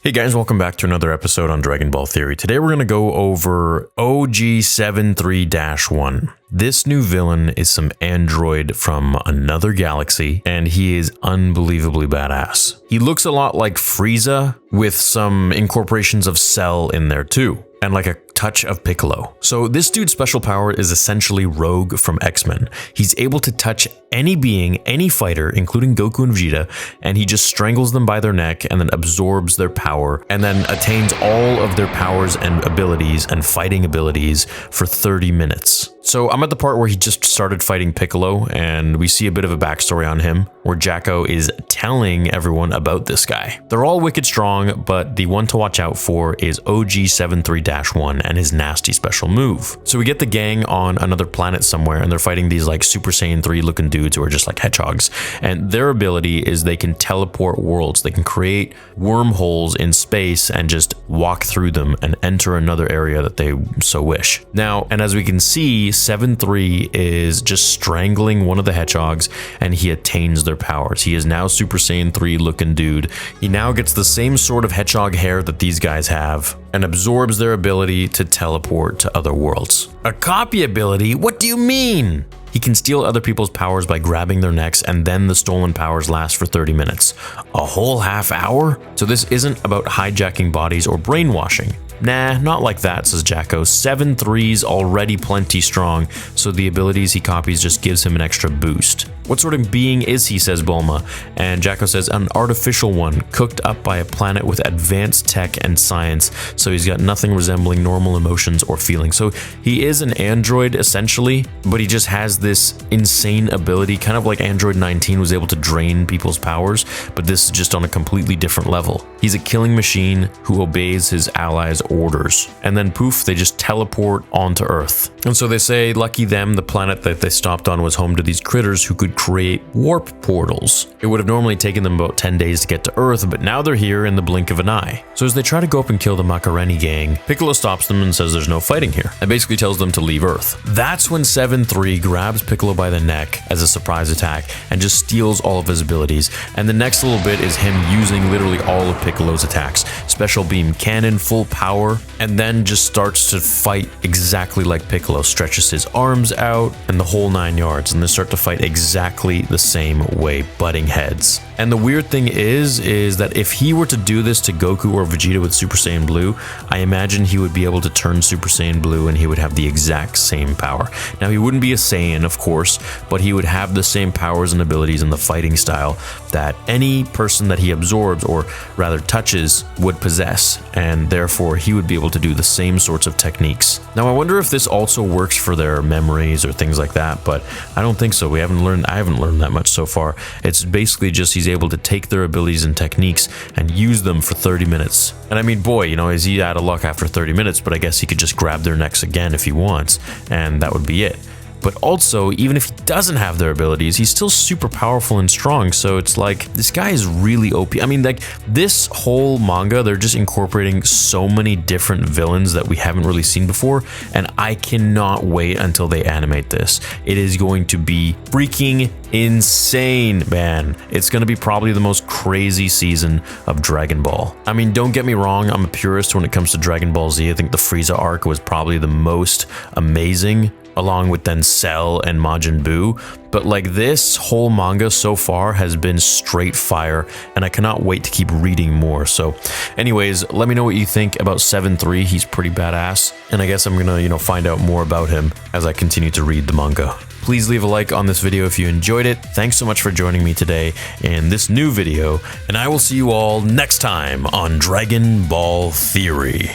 Hey guys, welcome back to another episode on Dragon Ball Theory. Today we're going to go over OG73-1. This new villain is some android from another galaxy, and he is unbelievably badass. He looks a lot like Frieza, with some incorporations of Cell in there too, and like a touch of Piccolo. So this dude's special power is essentially Rogue from X-Men. He's able to touch any being, any fighter, including Goku and Vegeta, and he just strangles them by their neck and then absorbs their power and then attains all of their powers and abilities and fighting abilities for 30 minutes. So I'm at the part where he just started fighting Piccolo, and we see a bit of a backstory on him, where Jacko is telling everyone about this guy. They're all wicked strong, but the one to watch out for is OG73-1 and his nasty special move. So we get the gang on another planet somewhere, and they're fighting these like Super Saiyan 3 looking dudes who are just like hedgehogs. And their ability is they can teleport worlds. They can create wormholes in space and just walk through them and enter another area that they so wish. Now, and as we can see, 7-3 is just strangling one of the hedgehogs, and he attains their powers. He is now Super Saiyan 3 looking dude. He now gets the same sort of hedgehog hair that these guys have and absorbs their ability to teleport to other worlds. A copy ability? What do you mean? He can steal other people's powers by grabbing their necks, and then the stolen powers last for 30 minutes. A whole half hour? So this isn't about hijacking bodies or brainwashing. Nah, not like that, says Jacko. 7-3's already plenty strong, so the abilities he copies just gives him an extra boost. What sort of being is he, says Bulma, and Jacko says an artificial one, cooked up by a planet with advanced tech and science, so he's got nothing resembling normal emotions or feelings. So he is an android, essentially, but he just has this insane ability, kind of like Android 19 was able to drain people's powers, but this is just on a completely different level. He's a killing machine who obeys his allies' orders, and then poof, they just teleport onto Earth. And so they say, lucky them, the planet that they stopped on was home to these critters who could create warp portals. It would have normally taken them about 10 days to get to Earth, but now they're here in the blink of an eye. So as they try to go up and kill the Macareni gang, Piccolo stops them and says there's no fighting here, and basically tells them to leave Earth. That's when 7-3 grabs Piccolo by the neck as a surprise attack and just steals all of his abilities, and the next little bit is him using literally all of Piccolo's attacks. Special beam cannon, full power, and then just starts to fight exactly like Piccolo, stretches his arms out and the whole 9 yards, and they start to fight exactly the same way, butting heads. And the weird thing is that if he were to do this to Goku or Vegeta with Super Saiyan Blue, I imagine he would be able to turn Super Saiyan Blue and he would have the exact same power. Now, he wouldn't be a Saiyan, of course, but he would have the same powers and abilities and the fighting style that any person that he absorbs, or rather touches, would possess, and therefore he would be able to do the same sorts of techniques. Now, I wonder if this also works for their memories or things like that, but I don't think so. I haven't learned that much so far. It's basically just he's able to take their abilities and techniques and use them for 30 minutes. And I mean, boy, is he out of luck after 30 minutes, but I guess he could just grab their necks again if he wants, and that would be it. But also, even if he doesn't have their abilities, he's still super powerful and strong, so it's like, this guy is really OP. I mean, like, this whole manga, they're just incorporating so many different villains that we haven't really seen before, and I cannot wait until they animate this. It is going to be freaking insane, man. It's going to be probably the most crazy season of Dragon Ball. I mean, don't get me wrong, I'm a purist when it comes to Dragon Ball Z. I think the Frieza arc was probably the most amazing, along with then Cell and Majin Buu, but like, this whole manga so far has been straight fire, and I cannot wait to keep reading more. So anyways, let me know what you think about 7-3. He's pretty badass, and I guess I'm gonna find out more about him as I continue to read the manga. Please leave a like on this video if you enjoyed it. Thanks so much for joining me today in this new video, and I will see you all next time on Dragon Ball Theory.